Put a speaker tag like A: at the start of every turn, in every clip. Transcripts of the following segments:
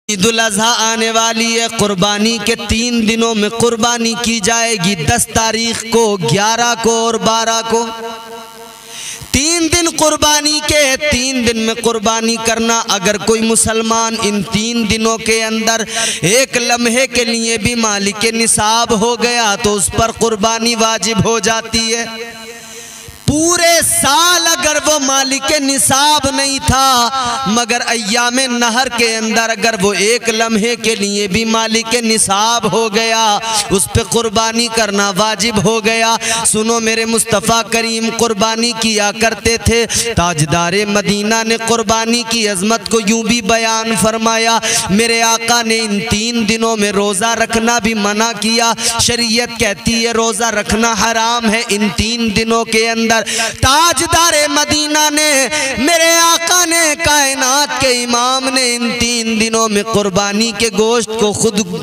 A: عید الاضحیٰ آنے والی ہے۔ قربانی کے 3 دنوں میں قربانی کی جائے گی، 10 تاریخ کو، 11 کو اور 12 کو۔ 3 دن قربانی کے، 3 دن میں قربانی کرنا۔ اگر کوئی مسلمان ان 3 دنوں کے اندر ایک لمحے کے لیے بھی مالک نصاب ہو گیا تو اس پر قربانی واجب ہو جاتی ہے۔ پورے سال اگر وہ مالک نصاب نہیں تھا مگر ایام نہر کے اندر اگر وہ ایک لمحے کے لیے بھی مالک نصاب ہو گیا اس پہ قربانی کرنا واجب ہو گیا۔ سنو میرے مصطفیٰ کریم قربانی کیا کرتے تھے۔ تاجدار مدینہ نے قربانی کی عظمت کو یوں بھی بیان فرمایا، میرے آقا نے ان 3 دنوں میں روزہ رکھنا بھی منع کیا۔ شریعت کہتی ہے روزہ رکھنا حرام ہے ان 3 دنوں کے اندر۔ تاجدار مدینہ نے، میرے آقا نے، کائنات کے امام نے ان 3 دنوں میں قربانی کے گوشت کو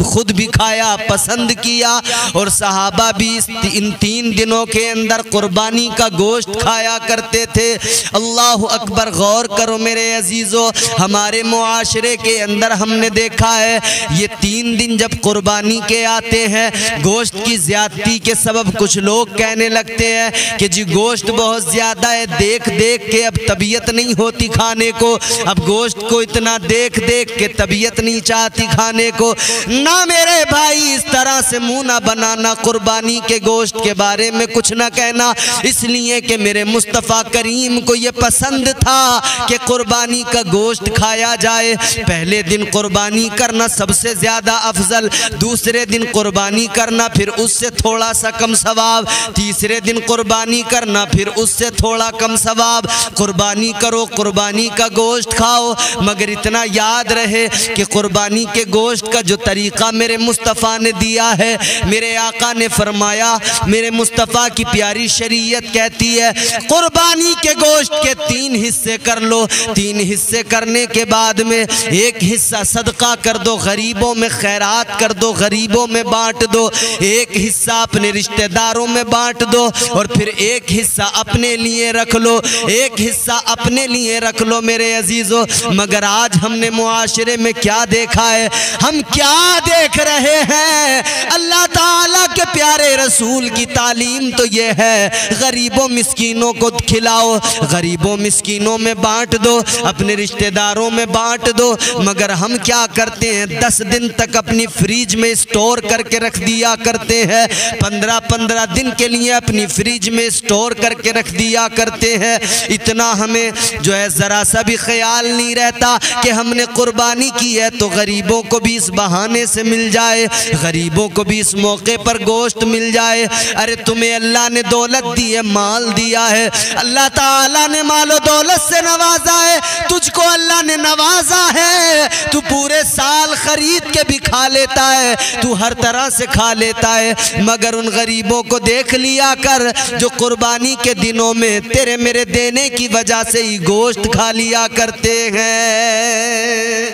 A: خود بھی کھایا، پسند کیا، اور صحابہ بھی ان 3 دنوں کے اندر قربانی کا گوشت کھایا کرتے تھے۔ اللہ اکبر! غور کرو میرے عزیزو، ہمارے معاشرے کے اندر ہم نے دیکھا ہے یہ 3 دن جب قربانی کے آتے ہیں گوشت کی زیادتی کے سبب کچھ لوگ کہنے لگتے ہیں کہ جی گوشت بہت زیادہ ہے، دیکھ دیکھ کے اب طبیعت نہیں ہوتی کھانے کو، اب گوشت کو اتنا دیکھ دیکھ کے طبیعت نہیں چاہتی کھانے کو۔ نہ میرے بھائی اس طرح سے منہ نہ بنانا، قربانی کے گوشت کے بارے میں کچھ نہ کہنا، اس لیے کہ میرے مصطفیٰ کریم کو یہ پسند تھا کہ قربانی کا گوشت کھایا جائے۔ پہلے دن قربانی کرنا سب سے زیادہ افضل، دوسرے دن قربانی کرنا پھر اس سے تھوڑا سا کم ثواب، تیسرے دن قربانی کرنا پھر اس سے تھوڑا کم ثواب۔ قربانی کرو، قربانی کا گوشت کھاؤ، مگر اتنا یاد رہے کہ قربانی کے گوشت کا جو طریقہ میرے مصطفیٰ نے دیا ہے، میرے آقا نے فرمایا، میرے مصطفیٰ کی پیاری شریعت کہتی ہے قربانی کے گوشت کے 3 حصے کر لو، 3 حصے کرنے کے بعد میں ایک حصہ صدقہ کر دو، غریبوں میں خیرات کر دو، غریبوں میں بانٹ دو، ایک حصہ اپنے رشتہ داروں میں بانٹ دو، اور پھر ایک حصہ اپنے لیے رکھ لو، ایک حصہ اپنے لیے رکھ لو میرے عزیزو۔ مگر آج ہم نے معاشرے میں کیا دیکھا ہے، ہم کیا دیکھ رہے ہیں؟ اللہ تعالیٰ کے پیارے رسول کی تعلیم تو یہ ہے غریبوں مسکینوں کو کھلاؤ، غریبوں مسکینوں میں بانٹ دو، اپنے رشتہ داروں میں بانٹ دو، مگر ہم کیا کرتے ہیں 10 دن تک اپنی فریج میں اسٹور کر کے رکھ دیا کرتے ہیں، 15 دن کے لیے اپنی فریج میں اسٹور کر کے رکھ دیا کرتے ہیں۔ اتنا ہمیں جو ہے ذرا سا بھی خیال نہیں رہتا کہ ہم نے قربانی کی ہے تو غریبوں کو بھی اس بہانے سے مل جائے، غریبوں کو بھی اس موقع پر گوشت مل جائے۔ ارے تمہیں اللہ نے دولت دی ہے، مال دیا ہے، اللہ تعالیٰ نے مال و دولت سے نوازا ہے، تجھ کو اللہ نے نوازا ہے، تو پورے سال خرید کے بھی کھا لیتا ہے، تو ہر طرح سے کھا لیتا ہے، مگر ان غریبوں کو دیکھ لیا کر جو قربانی کے دنوں میں تیرے میرے دینے کی وجہ سے ہی گوشت کھا لیا کرتے ہیں۔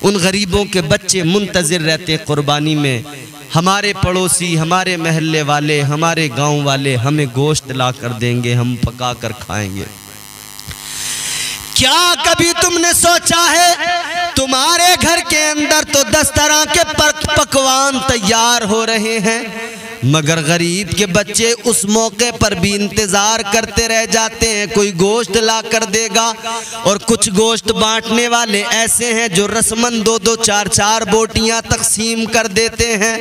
A: ان غریبوں کے بچے منتظر رہتے قربانی میں ہمارے پڑوسی، ہمارے محلے والے، ہمارے گاؤں والے ہمیں گوشت لا کر دیں گے، ہم پکا کر کھائیں گے۔ کیا کبھی تم نے سوچا ہے تمہارے گھر کے اندر تو 10 طرح کے پکوان تیار ہو رہے ہیں، مگر غریب کے بچے اس موقع پر بھی انتظار کرتے رہ جاتے ہیں کوئی گوشت لا کر دے گا، اور کچھ گوشت بانٹنے والے ایسے ہیں جو رسماً 2-2 4-4 بوٹیاں تقسیم کر دیتے ہیں۔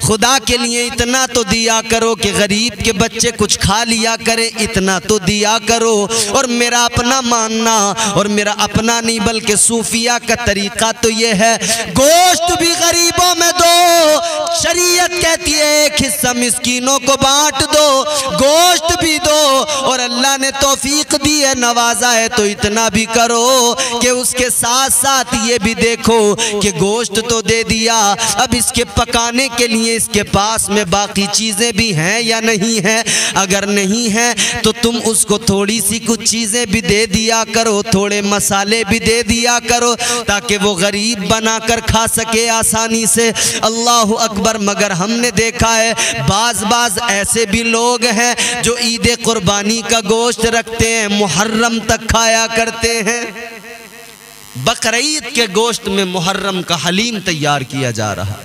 A: خدا کے لیے اتنا تو دیا کرو کہ غریب کے بچے کچھ کھا لیا کریں، اتنا تو دیا کرو۔ اور میرا اپنا ماننا، اور میرا اپنا نہیں بلکہ صوفیہ کا طریقہ تو یہ ہے گوشت بھی غریبوں میں دو، شریعت کہتی ہے ایک حصہ مسکینوں کو بانٹ دو، گوشت بھی دو، اور اللہ نے توفیق دی ہے، نوازا ہے تو اتنا بھی کرو کہ اس کے ساتھ ساتھ یہ بھی دیکھو کہ گوشت تو دے دیا، اب اس کے پکانے کے لیے اس کے پاس میں باقی چیزیں بھی ہیں یا نہیں ہیں، اگر نہیں ہیں تو تم اس کو تھوڑی سی کچھ چیزیں بھی دے دیا کرو، تھوڑے مسالے بھی دے دیا کرو تاکہ وہ غریب بنا کر کھا سکے آسانی سے۔ اللہ اکبر! مگر ہم نے دیکھا ہے بعض ایسے بھی لوگ ہیں جو عید قربانی کا گوشت رکھتے ہیں، محرم تک کھایا کرتے ہیں۔ بقرعید کے گوشت میں محرم کا حلیم تیار کیا جا رہا،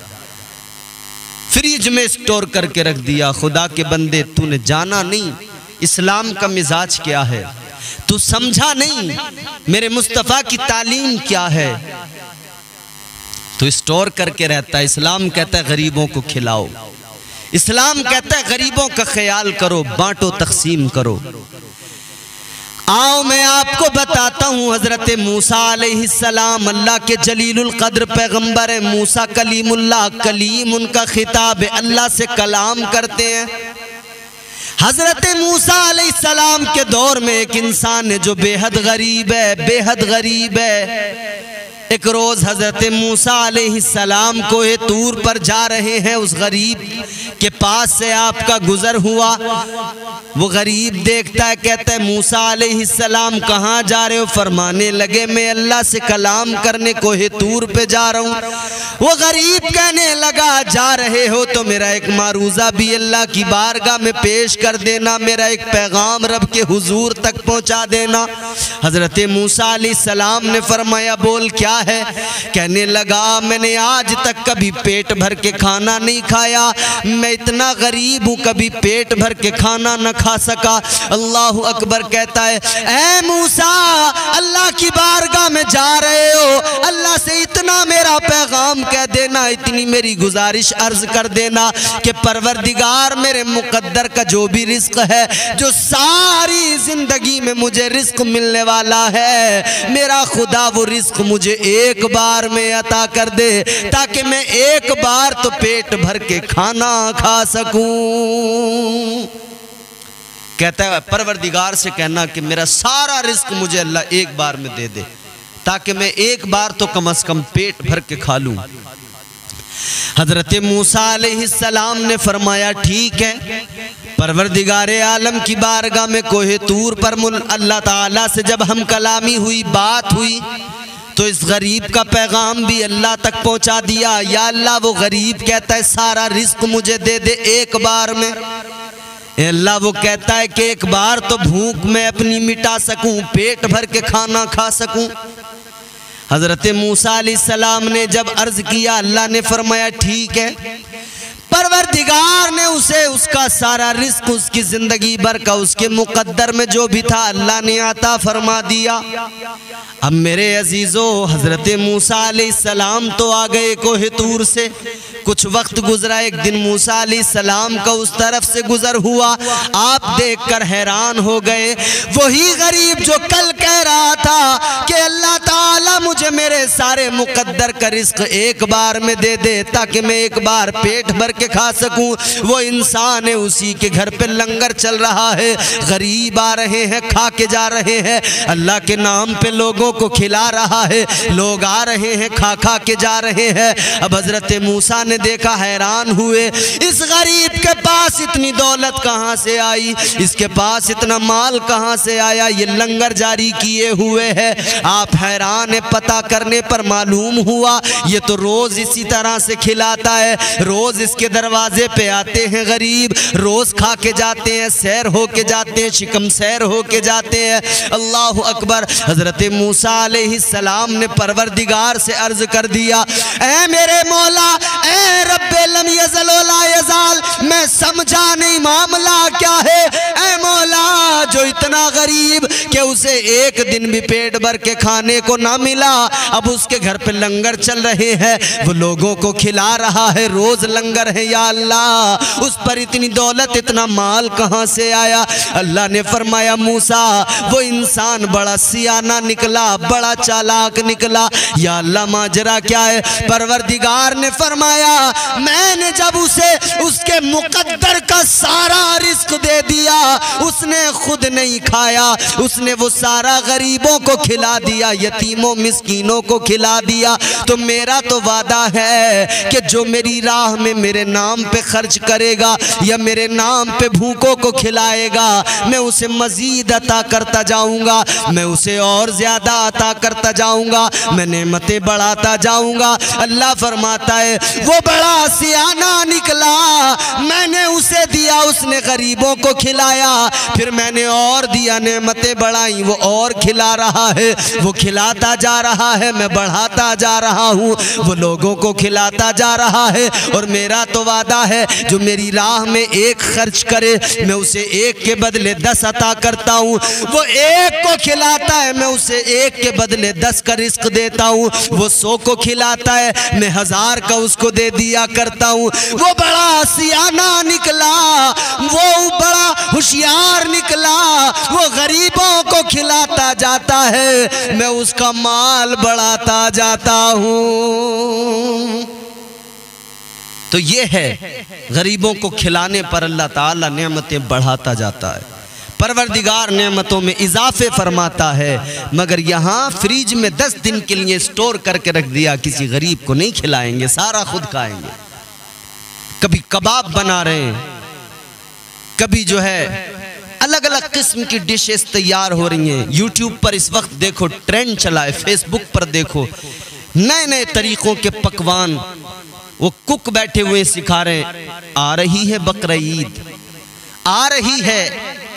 A: فریج میں اسٹور کر کے رکھ دیا۔ خدا کے بندے، تو نے جانا نہیں اسلام کا مزاج کیا ہے، تو سمجھا نہیں میرے مصطفیٰ کی تعلیم کیا ہے، تو اسٹور کر کے رہتا ہے۔ اسلام کہتا ہے غریبوں کو کھلاؤ، اسلام کہتا ہے غریبوں کا خیال کرو، بانٹو، تقسیم کرو۔ آؤ میں آپ کو بتاتا ہوں، حضرت موسیٰ علیہ السلام اللہ کے جلیل القدر پیغمبر ہیں۔ موسیٰ کلیم اللہ، کلیم ان کا خطاب ہے، اللہ سے کلام کرتے ہیں۔ حضرت موسیٰ علیہ السلام کے دور میں ایک انسان ہے جو بے حد غریب ہے، بے حد غریب ہے۔ ایک روز حضرت موسیٰ علیہ السلام کوہ طور پر جا رہے ہیں، اس غریب کے پاس سے آپ کا گزر ہوا۔ وہ غریب دیکھتا ہے، کہتا ہے موسیٰ علیہ السلام کہاں جا رہے ہو؟ فرمانے لگے میں اللہ سے کلام کرنے کوہ طور پہ جا رہا ہوں۔ وہ غریب کہنے لگا جا رہے ہو تو میرا ایک معروضہ بھی اللہ کی بارگاہ میں پیش کر دینا، میرا ایک پیغام رب کے حضور تک پہنچا دینا۔ حضرت موسیٰ علیہ السلام نے فرمایا بول کیا ہے؟ کہنے لگا میں نے آج تک کبھی پیٹ بھر کے کھانا نہیں کھایا، میں اتنا غریب ہوں کبھی پیٹ بھر کے کھانا نہ کھا سکا۔ اللہ اکبر کہتا ہے اے موسیٰ اللہ کی بارگاہ میں جا رہے ہو، اللہ سے اتنا میرا پیغام کہہ دینا، اتنی میری گزارش عرض کر دینا کہ پروردگار میرے مقدر کا جو بھی رزق ہے، جو ساری زندگی میں مجھے رزق ملنے والا ہے، میرا خدا وہ رزق مجھے ایک بار میں عطا کر دے تاکہ میں ایک بار تو پیٹ بھر کے کھانا کھا سکوں۔ کہتا ہے پروردگار سے کہنا کہ میرا سارا رزق مجھے اللہ ایک بار میں دے دے تاکہ میں ایک بار تو کم از کم پیٹ بھر کے کھا لوں۔ حضرت موسیٰ علیہ السلام نے فرمایا ٹھیک ہے۔ پروردگار عالم کی بارگاہ میں کوہ طور پر اللہ تعالیٰ سے جب ہم کلامی ہوئی، بات ہوئی، تو اس غریب کا پیغام بھی اللہ تک پہنچا دیا۔ یا اللہ وہ غریب کہتا ہے سارا رزق مجھے دے دے ایک بار میں۔ اے اللہ وہ کہتا ہے کہ ایک بار تو بھوک میں اپنی مٹا سکوں، پیٹ بھر کے کھانا کھا سکوں۔ حضرت موسیٰ علیہ السلام نے جب عرض کیا، اللہ نے فرمایا ٹھیک ہے۔ پروردگار نے اسے اس کا سارا رزق اس کی زندگی بھر کا اس کے مقدر میں جو بھی تھا اللہ نے عطا فرما دیا۔ اب میرے عزیزو حضرت موسیٰ علیہ السلام تو آ گئے کوہ طور سے، کچھ وقت گزرا، ایک دن موسیٰ علیہ السلام کا اس طرف سے گزر ہوا، آپ دیکھ کر حیران ہو گئے۔ وہی غریب جو کل کہہ رہا تھا کہ اللہ تعالیٰ مجھے میرے سارے مقدر کا رزق ایک بار میں دے دے تاکہ میں ایک بار پیٹ بھر کے کھا سکوں، وہ انسان ہے، اسی کے گھر پہ لنگر چل رہا ہے، غریب آ رہے ہیں، کھا کے جا رہے ہیں، اللہ کے نام پہ لوگوں کو کھلا رہا ہے، لوگ آ رہے ہیں، کھا کھا کے جا رہے ہیں۔ اب حضرت موسیٰ نے دیکھا، حیران ہوئے، اس غریب کے پاس اتنی دولت کہاں سے آئی، اس کے پاس اتنا مال کہاں سے آیا، یہ لنگر جاری کیے ہوئے ہے۔ آپ حیران ہیں، پتہ کرنے پر معلوم ہوا یہ تو روز اسی طرح سے کھلاتا ہے، روز اس کے دروازے پہ آتے ہیں غریب، روز کھا کے جاتے ہیں، سیر ہو کے جاتے ہیں، شکم سیر ہو کے جاتے ہیں۔ اللہ اکبر۔ حضرت موسیٰ علیہ السلام نے پروردگار سے عرض کر دیا، اے میرے مولا، اے رب لم یزل ولا یزال، میں سمجھا نہیں معاملہ کیا ہے، اے مولا جو اتنا غریب کہ اسے ایک دن بھی پیٹ بھر کے کھانے کو نہ ملا، اب اس کے گھر پہ لنگر چل رہے ہیں، وہ لوگوں کو کھلا رہا ہے، روز لنگر ہے، یا اللہ اس پر اتنی دولت اتنا مال کہاں سے آیا؟ اللہ نے فرمایا موسیٰ وہ انسان بڑا سیانہ نکلا، بڑا چالاک نکلا۔ یا اللہ ماجرا کیا ہے؟ پروردگار نے فرمایا میں نے جب اسے اس کے مقدر کا سارا رزق دے دیا، اس نے خود نہیں کھایا، اس نے وہ سارا غریبوں کو کھلا دیا، یتیموں مسکینوں کو کھلا دیا، تو میرا تو وعدہ ہے کہ جو میری راہ میں میرے نام پہ خرچ کرے گا یا میرے نام پہ بھوکوں کو کھلائے گا، میں اسے مزید عطا کرتا جاؤں گا، میں اسے اور زیادہ عطا کرتا جاؤں گا، میں نعمتیں بڑھاتا جاؤں گا۔ اللہ فرماتا ہے وہ بڑا سیانہ نکلا، میں نے اسے دیا، اس نے غریبوں کو کھلایا، پھر میں نے اور دیا، نعمتیں بڑھائیں، وہ اور کھلا رہا ہے، وہ کھلاتا جا رہا ہے، میں بڑھاتا جا رہا ہوں، وہ لوگوں کو کھلاتا جا رہا ہے۔ اور میرا تو وعدہ ہے جو میری راہ میں ایک خرچ کرے میں اسے ایک کے بدلے 10 عطا کرتا ہوں، وہ ایک کو کھلاتا ہے میں اسے ایک کے بدلے 10 کا رزق دیتا ہوں، وہ 100 کو کھلاتا ہے میں 1000 کا اس کو دے دیا کرتا ہوں۔ وہ بڑا سیانہ نکلا، وہ بڑا ہوشیار نکلا، وہ غریبوں کو کھلاتا جاتا ہے، میں اس کا مال بڑھاتا جاتا ہوں۔ تو یہ ہے غریبوں کو کھلانے پر اللہ تعالیٰ نعمتیں بڑھاتا جاتا ہے، پروردگار نعمتوں میں اضافے فرماتا ہے، مگر یہاں فریج میں 10 دن کے لیے سٹور کر کے رکھ دیا، کسی غریب کو نہیں کھلائیں گے، سارا خود کھائیں گے۔ کبھی کباب بنا رہے ہیں، کبھی جو ہے الگ الگ قسم کی ڈشز تیار ہو رہی ہیں۔ یوٹیوب پر اس وقت دیکھو ٹرینڈ چلا ہے، فیس بک پر دیکھو نئے نئے طریقوں کے پکوان، وہ کک بیٹھے ہوئے سکھا رہے ہیں۔ آ رہی ہے بقرعید، آ رہی ہے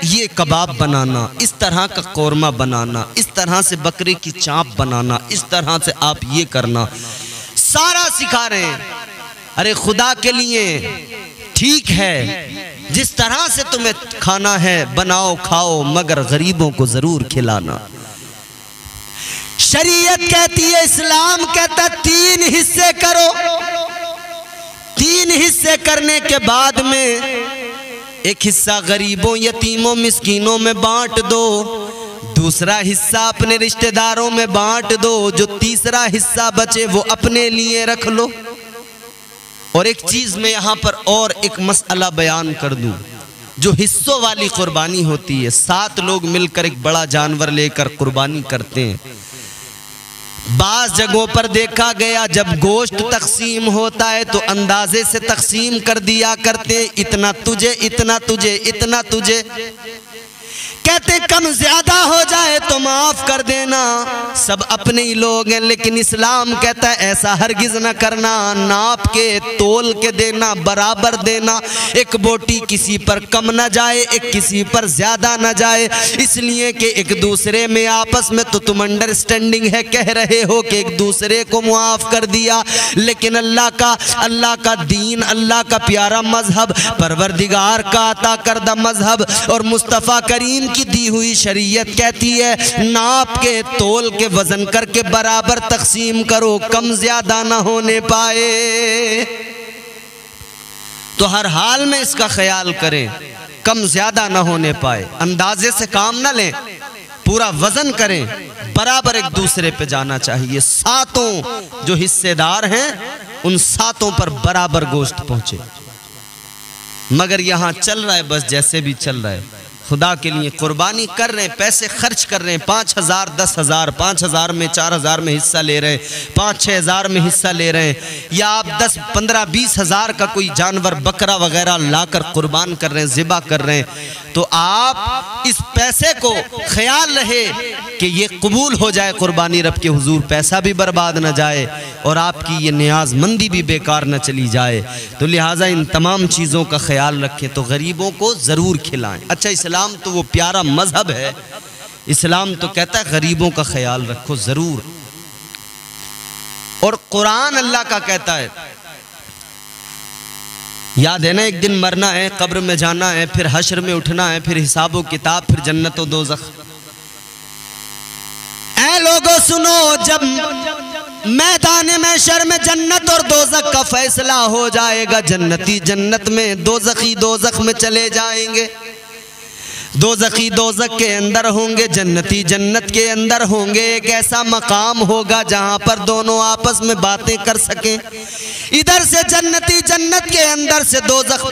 A: یہ کباب بنانا، اس طرح کا قورمہ بنانا، اس طرح سے بکرے کی چاپ بنانا، اس طرح سے آپ یہ کرنا، سارا سکھا رہے ہیں۔ ارے خدا کے لیے ٹھیک ہے، جس طرح سے تمہیں کھانا ہے بناؤ کھاؤ، مگر غریبوں کو ضرور کھلانا۔ شریعت کہتی ہے، اسلام کہتا 3 حصے کرو، 3 حصے کرنے کے بعد میں ایک حصہ غریبوں یتیموں مسکینوں میں بانٹ دو، دوسرا حصہ اپنے رشتہ داروں میں بانٹ دو، جو تیسرا حصہ بچے وہ اپنے لیے رکھ لو۔ اور ایک چیز میں یہاں پر اور ایک مسئلہ بیان کر دوں، جو حصوں والی قربانی ہوتی ہے، 7 لوگ مل کر ایک بڑا جانور لے کر قربانی کرتے ہیں۔ بعض جگہوں پر دیکھا گیا جب گوشت تقسیم ہوتا ہے تو اندازے سے تقسیم کر دیا کرتے ہیں، اتنا تجھے، اتنا تجھے، اتنا تجھے۔ کہتے کم زیادہ ہو جائے تو معاف کر دینا، سب اپنے ہی لوگ ہیں، لیکن اسلام کہتا ہے ایسا ہرگز نہ کرنا، ناپ کے تول کے دینا، برابر دینا، ایک بوٹی کسی پر کم نہ جائے، ایک کسی پر زیادہ نہ جائے، اس لیے کہ ایک دوسرے میں آپس میں تو تم انڈرسٹینڈنگ ہے، کہہ رہے ہو کہ ایک دوسرے کو معاف کر دیا، لیکن اللہ کا دین، اللہ کا پیارا مذہب، پروردگار کا عطا کردہ مذہب اور مصطفیٰ کریم کی دی ہوئی شریعت کہتی ہے ناپ کے تول کے وزن کر کے برابر تقسیم کرو، کم زیادہ نہ ہونے پائے۔ تو ہر حال میں اس کا خیال کریں، کم زیادہ نہ ہونے پائے، اندازے سے کام نہ لیں، پورا وزن کریں، برابر ایک دوسرے پہ جانا چاہیے۔ 7 جو حصے دار ہیں ان 7 پر برابر گوشت پہنچے، مگر یہاں چل رہا ہے بس جیسے بھی چل رہا ہے۔ خدا کے لیے قربانی کر رہے ہیں، پیسے خرچ کر رہے ہیں، 5000 10,000 5000 میں 4000 میں حصہ لے رہے ہیں، 5-6 ہزار میں حصہ لے رہے ہیں، یا آپ 10 15 20 ہزار کا کوئی جانور بکرا وغیرہ لا کر قربان کر رہے ہیں، ذبح کر رہے ہیں، تو آپ اس پیسے کو خیال رہے کہ یہ قبول ہو جائے قربانی رب کے حضور، پیسہ بھی برباد نہ جائے اور آپ کی یہ نیاز مندی بھی بیکار نہ چلی جائے۔ تو لہٰذا ان تمام چیزوں کا خیال رکھیں، تو غریبوں کو ضرور کھلائیں۔ اچھا اسلام تو وہ پیارا مذہب ہے، اسلام تو کہتا ہے غریبوں کا خیال رکھو ضرور، اور قرآن اللہ کا کہتا ہے، یاد ہے نا ایک دن مرنا ہے، قبر میں جانا ہے، پھر حشر میں اٹھنا ہے، پھر حساب و کتاب، پھر جنت و دوزخ۔ اے لوگوں سنو، جب میدان محشر میں جنت اور دوزخ کا فیصلہ ہو جائے گا، جنتی جنت میں، دوزخی دوزخ میں چلے جائیں گے، دوزخی دوزخ کے اندر ہوں گے، جنتی جنت کے اندر ہوں گے۔ ایک ایسا مقام ہوگا جہاں پر دونوں آپس میں باتیں کر سکیں، ادھر سے جنتی جنت کے اندر سے دوزخ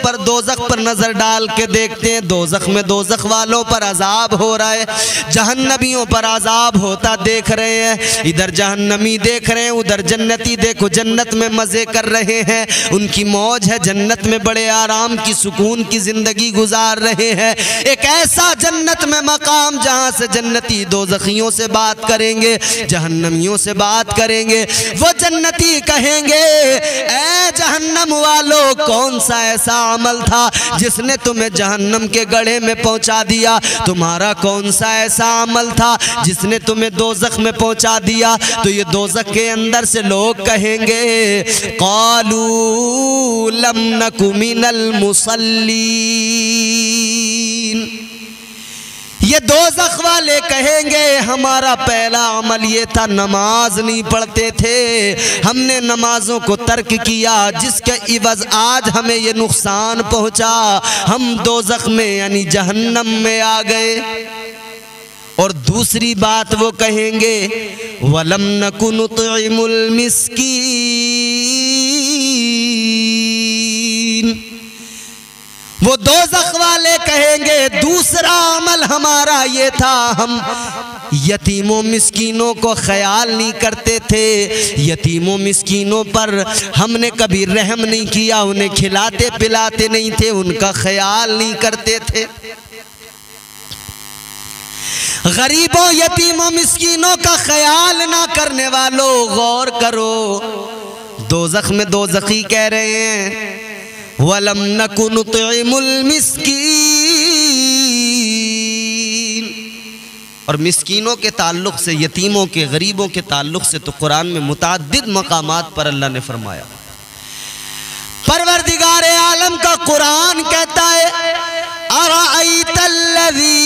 A: پر نظر ڈال کے دیکھتے ہیں، دوزخ میں دوزخ والوں پر عذاب ہو رہا ہے، جہنمیوں پر عذاب ہوتا دیکھ رہے ہیں، ادھر جہنمی دیکھ رہے ہیں، ادھر جنتی دیکھو جنت میں مزے کر رہے ہیں، ان کی موج ہے، جنت میں بڑے آرام کی سکون کی زندگی گزار رہے ہیں۔ ایک ایسا ایسا جنت میں مقام جہاں سے جنتی دوزخیوں سے بات کریں گے، جہنمیوں سے بات کریں گے۔ وہ جنتی کہیں گے اے جہنم والو، کون سا ایسا عمل تھا جس نے تمہیں جہنم کے گڑھے میں پہنچا دیا؟ تمہارا کون سا ایسا عمل تھا جس نے تمہیں دوزخ میں پہنچا دیا؟ تو یہ دوزخ کے اندر سے لوگ کہیں گے قالوا لم نک من المصلین، یہ دوزخ والے کہیں گے ہمارا پہلا عمل یہ تھا، نماز نہیں پڑھتے تھے، ہم نے نمازوں کو ترک کیا جس کے عوض آج ہمیں یہ نقصان پہنچا، ہم دوزخ میں یعنی جہنم میں آ گئے۔ اور دوسری بات وہ کہیں گے وَلَمْ نَكُ نُطْعِمُ الْمِسْكِينَ، وہ دوزخ والے کہیں گے دوسرا عمل ہمارا یہ تھا، ہم یتیموں مسکینوں کو خیال نہیں کرتے تھے، یتیموں مسکینوں پر ہم نے کبھی رحم نہیں کیا، انہیں کھلاتے پلاتے نہیں تھے، ان کا خیال نہیں کرتے تھے۔ غریبوں یتیموں مسکینوں کا خیال نہ کرنے والوں غور کرو، دوزخ میں دوزخی کہہ رہے ہیں وَلَمْ نَكُ نُطْعِمُ الْمِسْكِينَ۔ اور مسکینوں کے تعلق سے، یتیموں کے، غریبوں کے تعلق سے تو قرآن میں متعدد مقامات پر اللہ نے فرمایا۔ پروردگار عالم کا قرآن کہتا ہے أَرَأَيْتَ الَّذِي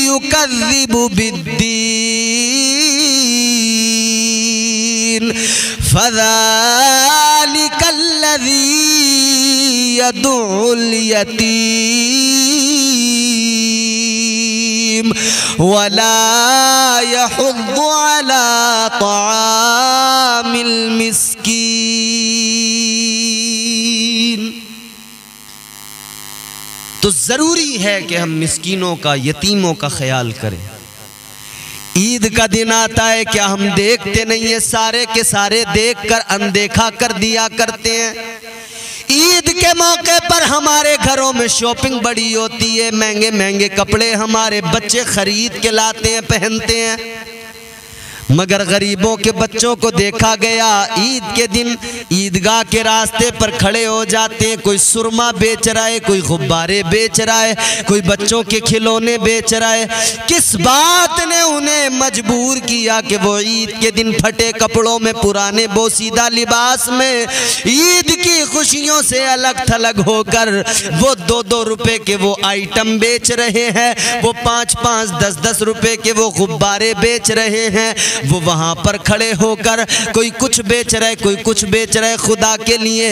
A: يُكَذِّبُ بِالدِّينِ فَذَلِكَ الَّذِي يَدُعُّ الْيَتِيمَ وَلَا يَحُضُّ عَلَى طَعَامِ الْمِسْكِينِ۔ تو ضروری ہے کہ ہم مسکینوں کا، یتیموں کا خیال کریں۔ عید کا دن آتا ہے، کیا ہم دیکھتے نہیں ہیں؟ سارے کے سارے دیکھ کر اندیکھا کر دیا کرتے ہیں۔ عید کے موقع پر ہمارے گھروں میں شاپنگ بڑی ہوتی ہے، مہنگے مہنگے کپڑے ہمارے بچے خرید کے لاتے ہیں، پہنتے ہیں، مگر غریبوں کے بچوں کو دیکھا گیا عید کے دن عیدگاہ کے راستے پر کھڑے ہو جاتے ہیں، کوئی سرما بیچ رہا ہے، کوئی غبارے بیچ رہا ہے، کوئی بچوں کے کھلونے بیچ رہا ہے۔ کس بات نے انہیں مجبور کیا کہ وہ عید کے دن پھٹے کپڑوں میں، پرانے بوسیدہ لباس میں، عید کی خوشیوں سے الگ تھلگ ہو کر وہ 2-2 روپے کے وہ آئٹم بیچ رہے ہیں، وہ 5-5 10-10 روپے کے وہ غبارے بیچ رہے ہیں، وہ وہاں پر کھڑے ہو کر کوئی کچھ بیچ رہے، کوئی کچھ بیچ رہے۔ خدا کے لیے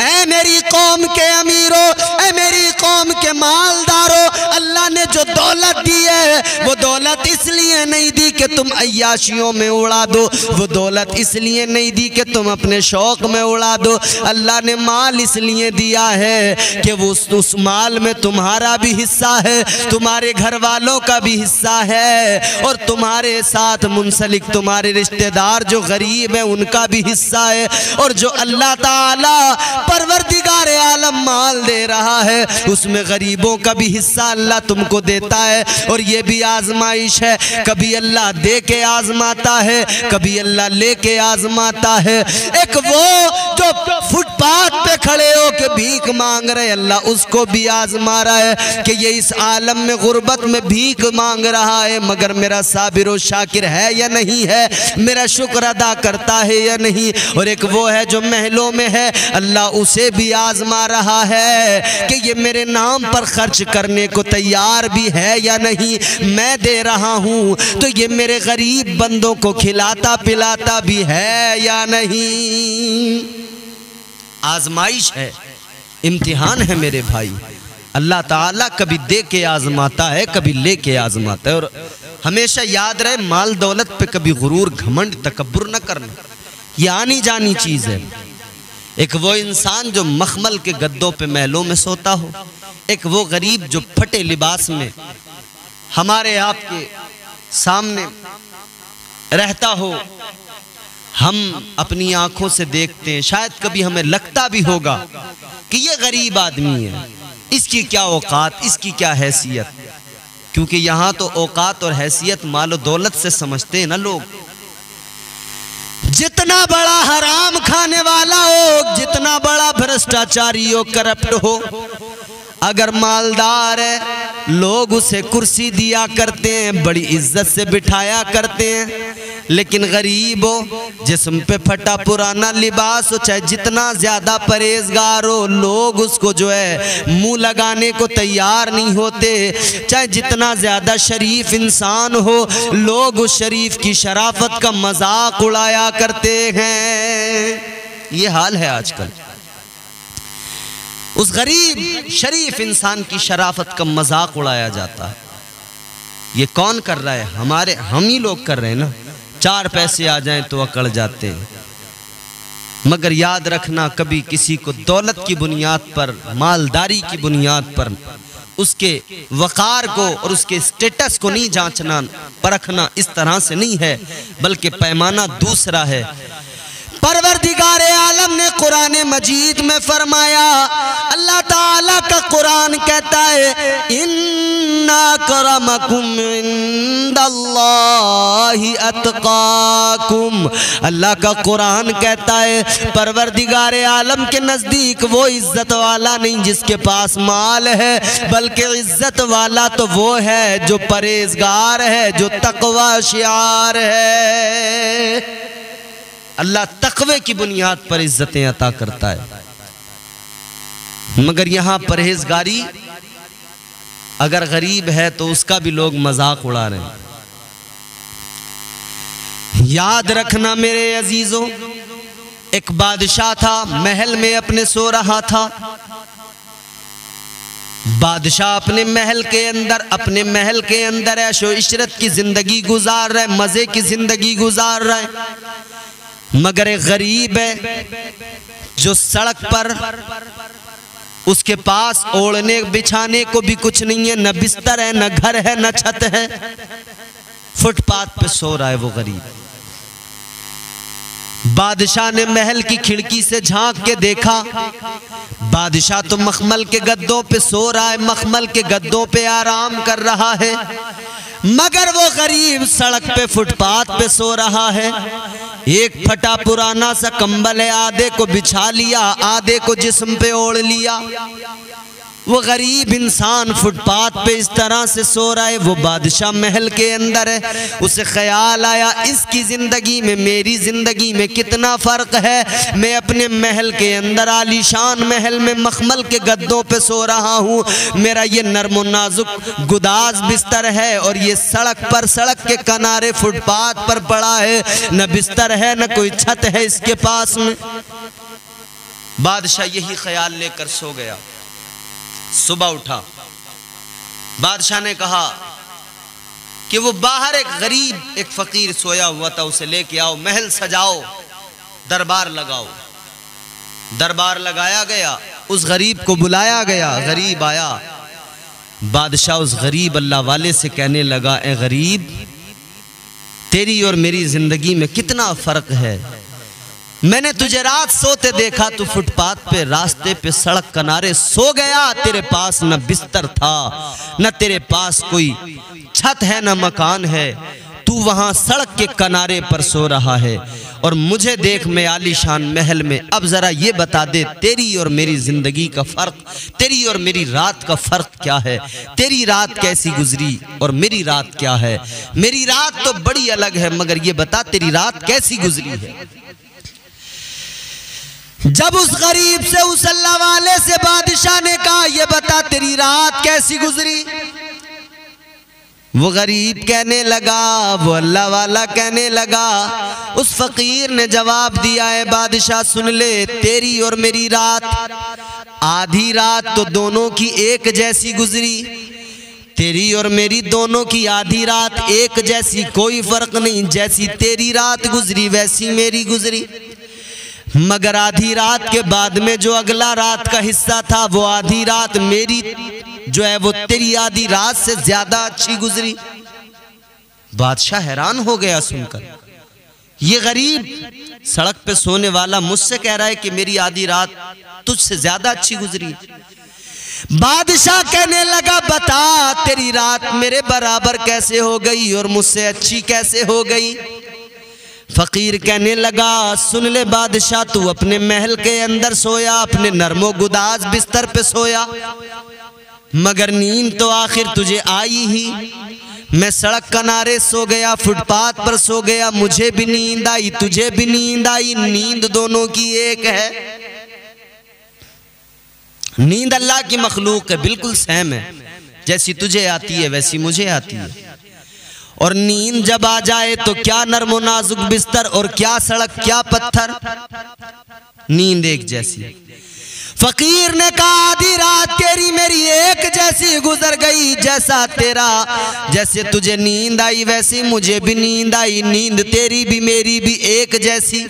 A: اے میری قوم کے امیروں، اے میری قوم کے مالداروں، اللہ نے جو دولت دی ہے وہ دولت اس لیے نہیں دی کہ تم عیاشیوں میں اڑا دو، وہ دولت اس لیے نہیں دی کہ تم اپنے شوق میں اڑا دو۔ اللہ نے مال اس لیے دیا ہے کہ وہ اس مال میں تمہارا بھی حصہ ہے، تمہارے گھر والوں کا بھی حصہ ہے، اور تمہارے ساتھ منسلک تمہارے رشتہ دار جو غریب ہیں ان کا بھی حصہ ہے، اور جو اللہ تعالی پروردگار عالم مال دے رہا ہے اس میں غریبوں کا بھی حصہ اللہ تم کو دیتا ہے۔ اور یہ بھی آزمائش ہے، کبھی اللہ دے کے آزماتا ہے، کبھی اللہ لے کے آزماتا ہے۔ ایک وہ جو فٹ پاتھ پہ کھڑے ہو کے بھیک مانگ رہے، اللہ اس کو بھی آزما رہا ہے کہ یہ اس عالم میں غربت میں بھیک مانگ رہا ہے، مگر میرا صابر و شاکر ہے یا نہیں ہے، میرا شکر ادا کرتا ہے یا نہیں۔ اور ایک وہ ہے جو محلوں میں ہے، اللہ اسے بھی آزما رہا ہے کہ یہ میرے نام پر خرچ کرنے کو تیار بھی ہے یا نہیں، میں دے رہا ہوں تو یہ میرے غریب بندوں کو کھلاتا پلاتا بھی ہے یا نہیں۔ آزمائش ہے، امتحان ہے میرے بھائی۔ اللہ تعالیٰ کبھی دے کے آزماتا ہے، کبھی لے کے آزماتا ہے۔ اور ہمیشہ یاد رہے مال دولت پہ کبھی غرور گھمنڈ تکبر نہ کرنا، یہ آنی جانی چیز ہے۔ ایک وہ انسان جو مخمل کے گدوں پہ محلوں میں سوتا ہو، ایک وہ غریب جو پھٹے لباس میں ہمارے آپ کے سامنے رہتا ہو، ہم اپنی آنکھوں سے دیکھتے ہیں، شاید کبھی ہمیں لگتا بھی ہوگا کہ یہ غریب آدمی ہے، اس کی کیا اوقات، اس کی کیا حیثیت۔ کیونکہ یہاں تو اوقات اور حیثیت مال و دولت سے سمجھتے ہیں نا لوگ. جتنا بڑا حرام کھانے والا ہو، جتنا بڑا بھرشٹاچاری ہو، کرپٹ ہو، اگر مالدار ہے لوگ اسے کرسی دیا کرتے ہیں، بڑی عزت سے بٹھایا کرتے ہیں. لیکن غریب ہو، جسم پہ پھٹا پرانا لباس ہو، چاہے جتنا زیادہ پرہیزگار ہو، لوگ اس کو جو ہے منہ لگانے کو تیار نہیں ہوتے. چاہے جتنا زیادہ شریف انسان ہو، لوگ اس شریف کی شرافت کا مذاق اڑایا کرتے ہیں. یہ حال ہے آج کل. اس غریب شریف انسان کی شرافت کا مذاق اڑایا جاتا ہے. یہ کون کر رہا ہے؟ ہم ہی لوگ کر رہے ہیں نا. 4 پیسے آ جائیں تو اکڑ جاتے ہیں. مگر یاد رکھنا، کبھی کسی کو دولت کی بنیاد پر، مالداری کی بنیاد پر اس کے وقار کو اور اس کے سٹیٹس کو نہیں جانچنا پرکھنا اس طرح سے نہیں ہے، بلکہ پیمانہ دوسرا ہے. پروردگار عالم نے قرآن مجید میں فرمایا، اللہ تعالیٰ کا قرآن کہتا ہے اِنَّ أَكْرَمَكُمْ عِندَ اللَّهِ أَتْقَاكُمْ. اللہ کا قرآن کہتا ہے پروردگار عالم کے نزدیک وہ عزت والا نہیں جس کے پاس مال ہے، بلکہ عزت والا تو وہ ہے جو پرہیزگار ہے، جو تقوی شعار ہے. اللہ تقوی کی بنیاد پر عزتیں عطا کرتا ہے. مگر یہاں پرہیزگاری اگر غریب ہے تو اس کا بھی لوگ مذاق اڑا رہے ہیں. یاد رکھنا میرے عزیزوں، ایک بادشاہ تھا، محل میں اپنے سو رہا تھا. بادشاہ اپنے محل کے اندر عیش و عشرت کی زندگی گزار رہے، مزے کی زندگی گزار رہے. مگر ایک غریب ہے جو سڑک پر، اس کے پاس اوڑھنے بچھانے کو بھی کچھ نہیں ہے، نہ بستر ہے، نہ گھر ہے، نہ چھت ہے. فٹ پاتھ پہ سو رہا ہے وہ غریب. بادشاہ نے محل کی کھڑکی سے جھانک کے دیکھا، بادشاہ تو مخمل کے گدوں پہ سو رہا ہے، مخمل کے گدوں پہ آرام کر رہا ہے. مگر وہ غریب سڑک پہ فٹ پاتھ پہ سو رہا ہے. ایک پھٹا پرانا سا کمبل ہے، آدھے کو بچھا لیا، آدھے کو جسم پہ اوڑھ لیا. وہ غریب انسان فٹ پاتھ پہ اس طرح سے سو رہا ہے. وہ بادشاہ محل کے اندر ہے. اسے خیال آیا اس کی زندگی میں میری زندگی میں کتنا فرق ہے. میں اپنے محل کے اندر عالی شان محل میں مخمل کے گدوں پہ سو رہا ہوں، میرا یہ نرم و نازک گداز بستر ہے، اور یہ سڑک کے کنارے فٹ پاتھ پر پڑا ہے، نہ بستر ہے نہ کوئی چھت ہے اس کے پاس میں. بادشاہ یہی خیال لے کر سو گیا. صبح اٹھا، بادشاہ نے کہا کہ وہ باہر ایک غریب ایک فقیر سویا ہوا تھا، اسے لے کے آؤ، محل سجاؤ، دربار لگاؤ. دربار لگایا گیا، اس غریب کو بلایا گیا. غریب آیا. بادشاہ اس غریب اللہ والے سے کہنے لگا، اے غریب، تیری اور میری زندگی میں کتنا فرق ہے. میں نے تجھے رات سوتے دیکھا، تو فٹ پاتھ پہ، راستے پہ، سڑک کنارے سو گیا. تیرے پاس نہ بستر تھا، نہ تیرے پاس کوئی چھت ہے، نہ مکان ہے. تو وہاں سڑک کے کنارے پر سو رہا ہے، اور مجھے دیکھ میں عالی شان محل میں. اب ذرا یہ بتا دے، تیری اور میری زندگی کا فرق، تیری اور میری رات کا فرق کیا ہے؟ تیری رات کیسی گزری اور میری رات کیا ہے؟ میری رات تو بڑی الگ ہے، مگر یہ بتا تیری رات کیسی گزری ہے؟ جب اس غریب سے، اس اللہ والے سے بادشاہ نے کہا، یہ بتا تیری رات کیسی گزری، وہ غریب کہنے لگا، وہ اللہ والا کہنے لگا. اس فقیر نے جواب دیا، ہے بادشاہ سن لے، تیری اور میری رات آدھی رات تو دونوں کی ایک جیسی گزری. تیری اور میری دونوں کی آدھی رات ایک جیسی، کوئی فرق نہیں. جیسی تیری رات گزری ویسی میری گزری. مگر آدھی رات کے بعد میں جو اگلا رات کا حصہ تھا، وہ آدھی رات میری جو ہے وہ تیری آدھی رات سے زیادہ اچھی گزری. بادشاہ حیران ہو گیا سن کر. یہ غریب سڑک پہ سونے والا مجھ سے کہہ رہا ہے کہ میری آدھی رات تجھ سے زیادہ اچھی گزری. بادشاہ کہنے لگا بتا تیری رات میرے برابر کیسے ہو گئی اور مجھ سے اچھی کیسے ہو گئی؟ فقیر کہنے لگا سن لے بادشاہ، تو اپنے محل کے اندر سویا، اپنے نرم و گداز بستر پہ سویا، مگر نیند تو آخر تجھے آئی ہی۔ میں سڑک کنارے سو گیا، فٹ پاتھ پر سو گیا، مجھے بھی نیند آئی، تجھے بھی نیند آئی، نیند دونوں کی ایک ہے۔ نیند اللہ کی مخلوق ہے، بالکل سیم ہے، جیسی تجھے آتی ہے ویسی مجھے آتی ہے۔ اور نیند جب آ جائے تو کیا نرم و نازک بستر اور کیا سڑک کیا پتھر، نیند ایک جیسی۔ فقیر نے کہا آدھی رات تیری میری ایک جیسی گزر گئی، جیسے تجھے نیند آئی ویسی مجھے بھی نیند آئی، نیند تیری بھی میری بھی ایک جیسی،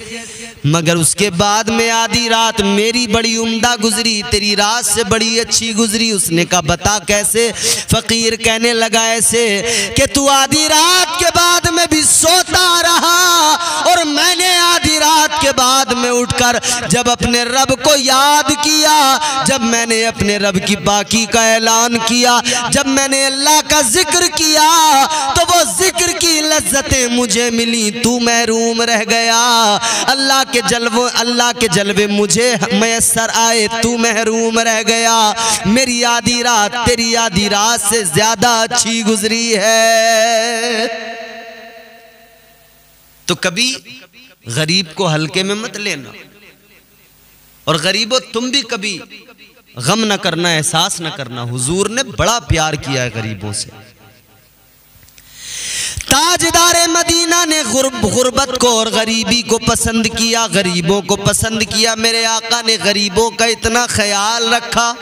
A: مگر اس کے بعد میں آدھی رات میری بڑی عمدہ گزری، تیری رات سے بڑی اچھی گزری۔ اس نے کہا بتا کیسے؟ فقیر کہنے لگا ایسے کہ تو آدھی رات کے بعد میں بھی سوتا رہا، اور میں نے آدھی رات کے بعد میں اٹھ کر جب اپنے رب کو یاد کیا، جب میں نے اپنے رب کی پاکی کا اعلان کیا، جب میں نے اللہ کا ذکر کیا، تو وہ ذکر کی لذتیں مجھے ملی، تو محروم رہ گیا۔ اللہ کے جلوے مجھے میسر آئے، تو محروم رہ گیا۔ میری آدھی رات تیری آدھی رات سے زیادہ اچھی گزری ہے۔ تو کبھی غریب کو ہلکے میں مت لینا، اور غریبوں تم بھی کبھی غم نہ کرنا، احساس نہ کرنا۔ حضور نے بڑا پیار کیا ہے غریبوں سے۔ تاجدار مدینہ نے غربت کو اور غریبی کو پسند کیا، غریبوں کو پسند کیا۔ میرے آقا نے غریبوں کا اتنا خیال رکھا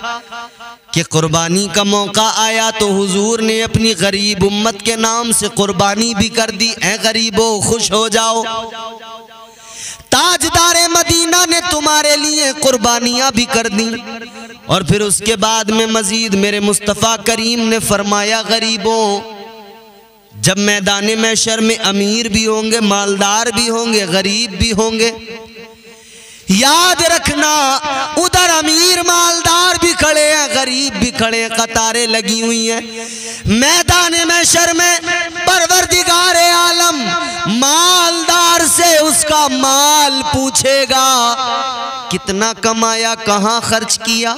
A: کہ قربانی کا موقع آیا تو حضور نے اپنی غریب امت کے نام سے قربانی بھی کر دی۔ اے غریبوں خوش ہو جاؤ، تاجدار مدینہ نے تمہارے لیے قربانیاں بھی کر دیں۔ اور پھر اس کے بعد میں مزید میرے مصطفیٰ کریم نے فرمایا غریبوں، جب میدان محشر میں امیر بھی ہوں گے، مالدار بھی ہوں گے، غریب بھی ہوں گے، یاد رکھنا ادھر امیر مالدار بھی کھڑے ہیں، غریب بھی کھڑے ہیں، قطاریں لگی ہوئی ہیں۔ میدان محشر میں پروردگار عالم مالدار سے اس کا مال پوچھے گا، کتنا کمایا، کہاں خرچ کیا؟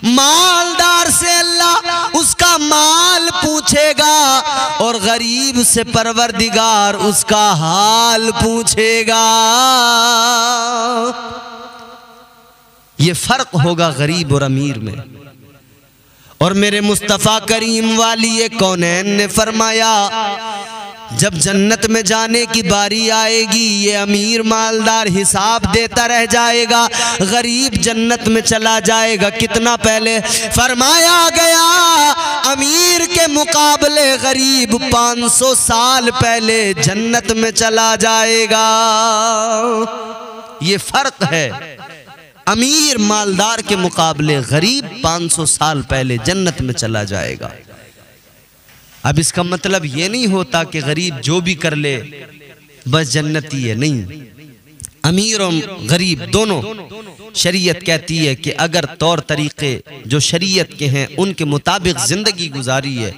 A: مالدار سے اللہ اس کا مال پوچھے گا، اور غریب سے پروردگار اس کا حال پوچھے گا۔ یہ فرق ہوگا غریب اور امیر میں۔ اور میرے مصطفیٰ کریم والی کونین نے فرمایا جب جنت میں جانے کی باری آئے گی، یہ امیر مالدار حساب دیتا رہ جائے گا، غریب جنت میں چلا جائے گا۔ کتنا پہلے فرمایا گیا، امیر کے مقابلے غریب 500 سال پہلے جنت میں چلا جائے گا۔ یہ فرق ہے، امیر مالدار کے مقابلے غریب 500 سال پہلے جنت میں چلا جائے گا۔ اب اس کا مطلب یہ نہیں ہوتا کہ غریب جو بھی کر لے بس جنتی ہے، نہیں۔ امیر اور غریب دونوں، شریعت کہتی ہے کہ اگر طور طریقے جو شریعت کے ہیں ان کے مطابق زندگی گزاری ہے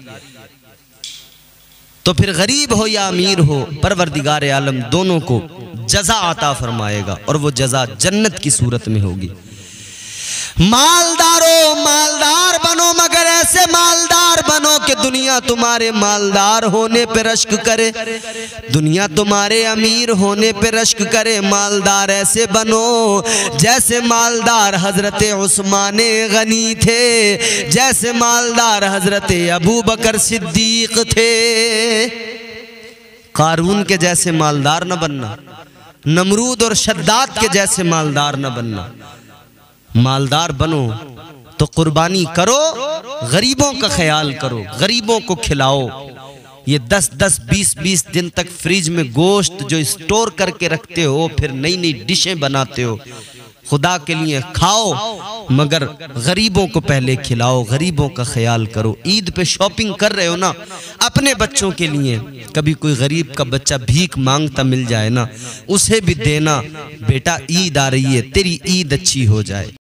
A: تو پھر غریب ہو یا امیر ہو، پروردگار عالم دونوں کو جزا عطا فرمائے گا، اور وہ جزا جنت کی صورت میں ہوگی۔ مالدارو مالدار بنو، مگر ایسے مالدار بنو کہ دنیا تمہارے مالدار ہونے پہ رشک کرے، دنیا تمہارے امیر ہونے پہ رشک کرے۔ مالدار ایسے بنو جیسے مالدار حضرت عثمان غنی تھے، جیسے مالدار حضرت ابو بکر صدیق تھے۔ قارون کے جیسے مالدار نہ بننا، نمرود اور شداد کے جیسے مالدار نہ بننا۔ مالدار بنو تو قربانی کرو، غریبوں کا خیال کرو، غریبوں کو کھلاؤ۔ یہ 10-20 دن تک فریج میں گوشت جو اسٹور کر کے رکھتے ہو، پھر نئی نئی ڈشیں بناتے ہو، خدا کے لیے کھاؤ، مگر غریبوں کو پہلے کھلاؤ، غریبوں کا خیال کرو۔ عید پہ شاپنگ کر رہے ہو نا اپنے بچوں کے لیے، کبھی کوئی غریب کا بچہ بھیک مانگتا مل جائے نا، اسے بھی دینا، بیٹا عید آ رہی ہے، تیری عید اچھی ہو جائے۔